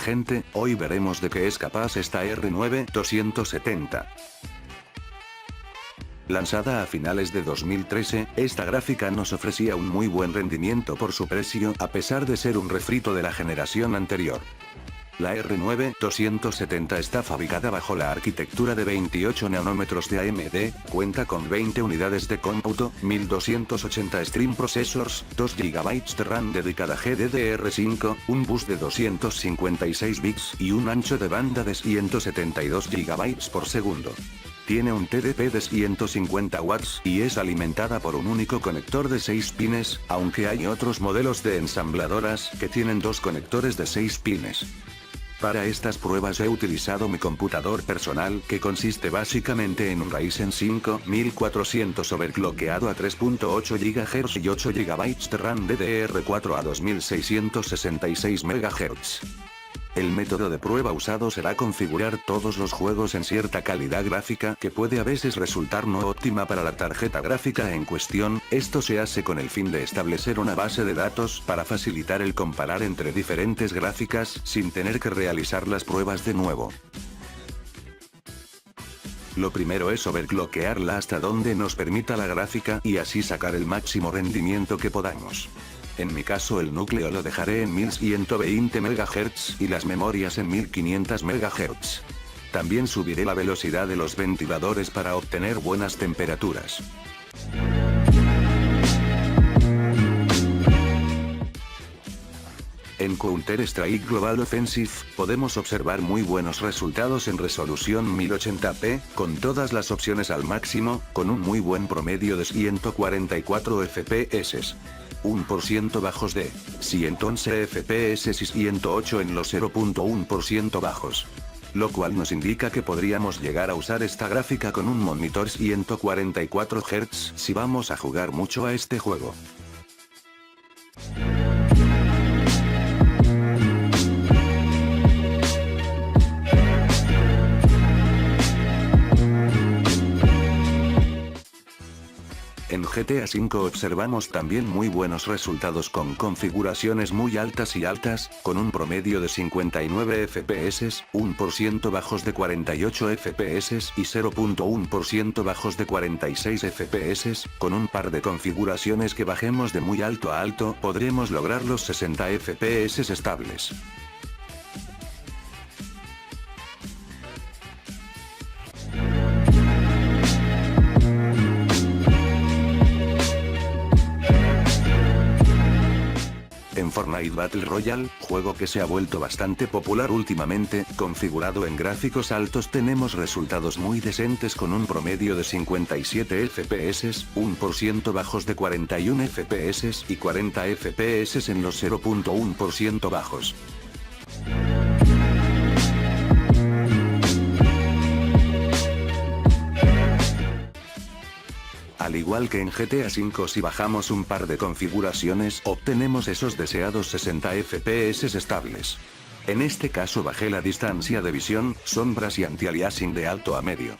gente, hoy veremos de qué es capaz esta R9 270. Lanzada a finales de 2013, esta gráfica nos ofrecía un muy buen rendimiento por su precio, a pesar de ser un refrito de la generación anterior. La R9 270 está fabricada bajo la arquitectura de 28 nanómetros de AMD, cuenta con 20 unidades de cómputo, 1280 Stream Processors, 2 GB de RAM dedicada GDDR5, un bus de 256 bits y un ancho de banda de 172 GB por segundo. Tiene un TDP de 150 watts y es alimentada por un único conector de 6 pines, aunque hay otros modelos de ensambladoras que tienen dos conectores de 6 pines. Para estas pruebas he utilizado mi computador personal, que consiste básicamente en un Ryzen 5 1400 overclockeado a 3.8 GHz y 8 GB de RAM DDR4 a 2666 MHz. El método de prueba usado será configurar todos los juegos en cierta calidad gráfica que puede a veces resultar no óptima para la tarjeta gráfica en cuestión. Esto se hace con el fin de establecer una base de datos para facilitar el comparar entre diferentes gráficas sin tener que realizar las pruebas de nuevo. Lo primero es overclockearla hasta donde nos permita la gráfica y así sacar el máximo rendimiento que podamos. En mi caso el núcleo lo dejaré en 1120 MHz y las memorias en 1500 MHz. También subiré la velocidad de los ventiladores para obtener buenas temperaturas. En Counter-Strike Global Offensive, podemos observar muy buenos resultados en resolución 1080p, con todas las opciones al máximo, con un muy buen promedio de 144 FPS. 1% bajos de 111 FPS y 108 en los 0.1% bajos. Lo cual nos indica que podríamos llegar a usar esta gráfica con un monitor 144 Hz si vamos a jugar mucho a este juego. En GTA V observamos también muy buenos resultados con configuraciones muy altas, con un promedio de 59 FPS, 1% bajos de 48 FPS y 0.1% bajos de 46 FPS, con un par de configuraciones que bajemos de muy alto a alto, podremos lograr los 60 FPS estables. En Fortnite Battle Royale, juego que se ha vuelto bastante popular últimamente, configurado en gráficos altos tenemos resultados muy decentes con un promedio de 57 FPS, 1% bajos de 41 FPS y 40 FPS en los 0.1% bajos. Al igual que en GTA V, si bajamos un par de configuraciones, obtenemos esos deseados 60 FPS estables. En este caso bajé la distancia de visión, sombras y anti-aliasing de alto a medio.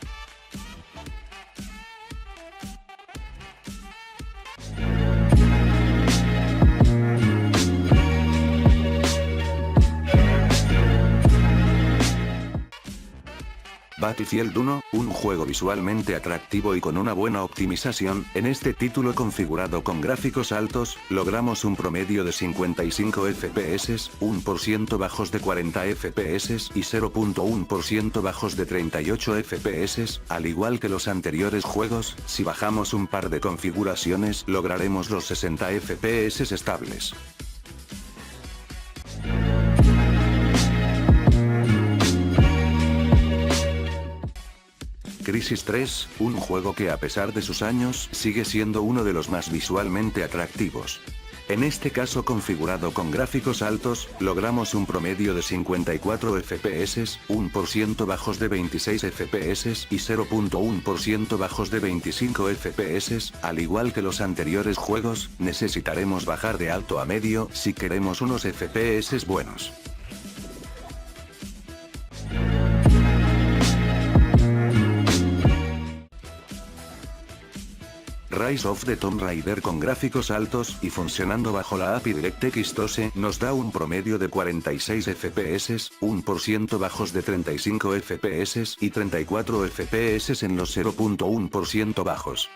Battlefield 1, un juego visualmente atractivo y con una buena optimización. En este título configurado con gráficos altos, logramos un promedio de 55 FPS, 1% bajos de 40 FPS y 0.1% bajos de 38 FPS, al igual que los anteriores juegos. Si bajamos un par de configuraciones, lograremos los 60 FPS estables. Crysis 3, un juego que a pesar de sus años, sigue siendo uno de los más visualmente atractivos. En este caso configurado con gráficos altos, logramos un promedio de 54 FPS, 1% bajos de 26 FPS y 0.1% bajos de 25 FPS, al igual que los anteriores juegos, necesitaremos bajar de alto a medio si queremos unos FPS buenos. Rise of the Tomb Raider con gráficos altos y funcionando bajo la API DirectX 12 nos da un promedio de 46 FPS, 1% bajos de 35 FPS y 34 FPS en los 0.1% bajos.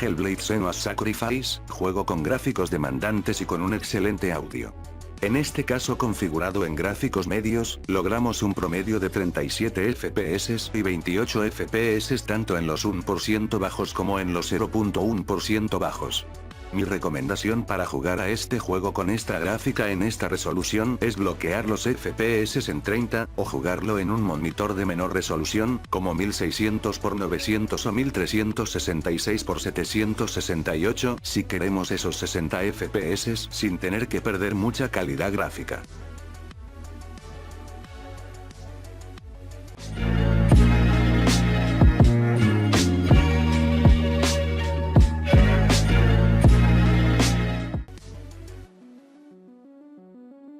Hellblade: Senua's Sacrifice, juego con gráficos demandantes y con un excelente audio. En este caso configurado en gráficos medios, logramos un promedio de 37 FPS y 28 FPS tanto en los 1% bajos como en los 0.1% bajos. Mi recomendación para jugar a este juego con esta gráfica en esta resolución es bloquear los FPS en 30, o jugarlo en un monitor de menor resolución, como 1600x900 o 1366x768 si queremos esos 60 FPS sin tener que perder mucha calidad gráfica.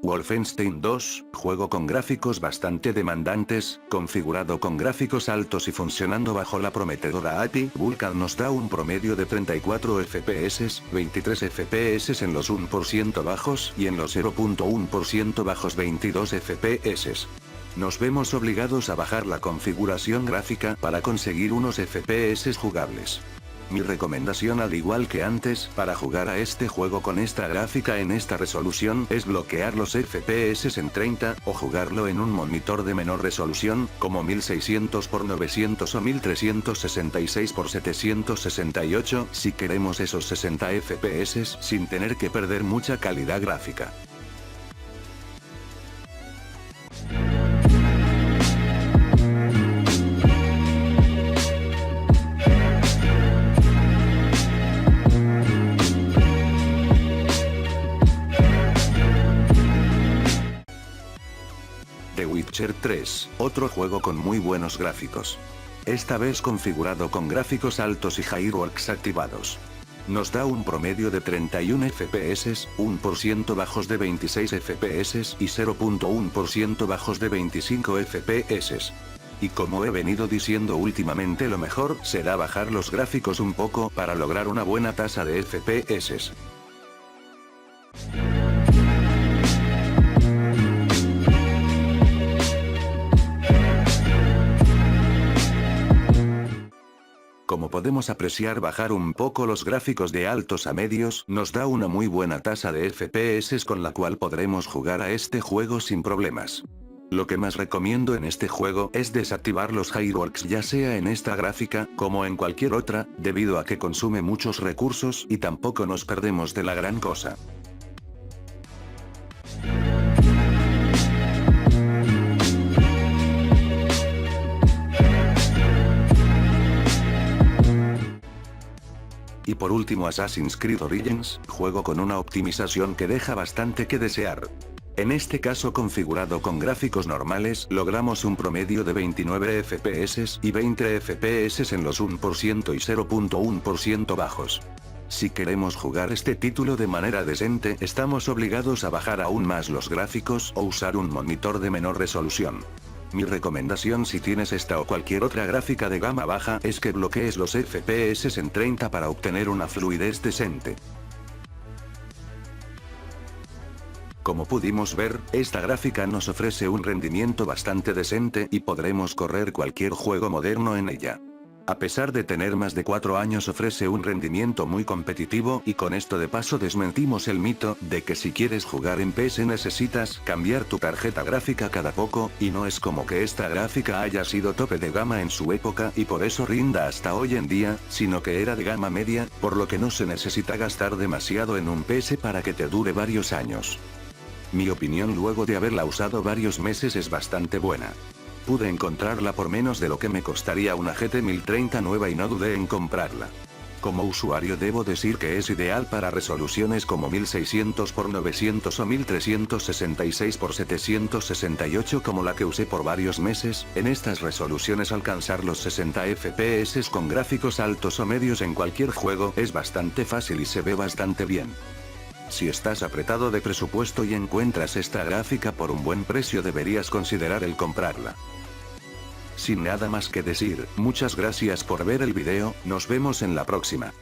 Wolfenstein 2, juego con gráficos bastante demandantes, configurado con gráficos altos y funcionando bajo la prometedora API Vulkan nos da un promedio de 34 FPS, 23 FPS en los 1% bajos y en los 0.1% bajos 22 FPS. Nos vemos obligados a bajar la configuración gráfica para conseguir unos FPS jugables. Mi recomendación al igual que antes para jugar a este juego con esta gráfica en esta resolución es bloquear los FPS en 30 o jugarlo en un monitor de menor resolución como 1600x900 o 1366x768 si queremos esos 60 FPS sin tener que perder mucha calidad gráfica. The Witcher 3, otro juego con muy buenos gráficos. Esta vez configurado con gráficos altos y Fireworks activados. Nos da un promedio de 31 FPS, 1% bajos de 26 FPS y 0.1% bajos de 25 FPS. Y como he venido diciendo últimamente, lo mejor será bajar los gráficos un poco para lograr una buena tasa de FPS. Como podemos apreciar, bajar un poco los gráficos de altos a medios nos da una muy buena tasa de FPS con la cual podremos jugar a este juego sin problemas. Lo que más recomiendo en este juego es desactivar los Fireworks ya sea en esta gráfica como en cualquier otra, debido a que consume muchos recursos y tampoco nos perdemos de la gran cosa. Y por último Assassin's Creed Origins, juego con una optimización que deja bastante que desear. En este caso configurado con gráficos normales, logramos un promedio de 29 FPS y 20 FPS en los 1% y 0.1% bajos. Si queremos jugar este título de manera decente, estamos obligados a bajar aún más los gráficos o usar un monitor de menor resolución. Mi recomendación si tienes esta o cualquier otra gráfica de gama baja es que bloquees los FPS en 30 para obtener una fluidez decente. Como pudimos ver, esta gráfica nos ofrece un rendimiento bastante decente y podremos correr cualquier juego moderno en ella. A pesar de tener más de 4 años ofrece un rendimiento muy competitivo y con esto de paso desmentimos el mito de que si quieres jugar en PS necesitas cambiar tu tarjeta gráfica cada poco, y no es como que esta gráfica haya sido tope de gama en su época y por eso rinda hasta hoy en día, sino que era de gama media, por lo que no se necesita gastar demasiado en un PS para que te dure varios años. Mi opinión luego de haberla usado varios meses es bastante buena. Pude encontrarla por menos de lo que me costaría una GT 1030 nueva y no dudé en comprarla. Como usuario debo decir que es ideal para resoluciones como 1600x900 o 1366x768 como la que usé por varios meses. En estas resoluciones alcanzar los 60 FPS con gráficos altos o medios en cualquier juego es bastante fácil y se ve bastante bien. Si estás apretado de presupuesto y encuentras esta gráfica por un buen precio, deberías considerar el comprarla. Sin nada más que decir, muchas gracias por ver el video, nos vemos en la próxima.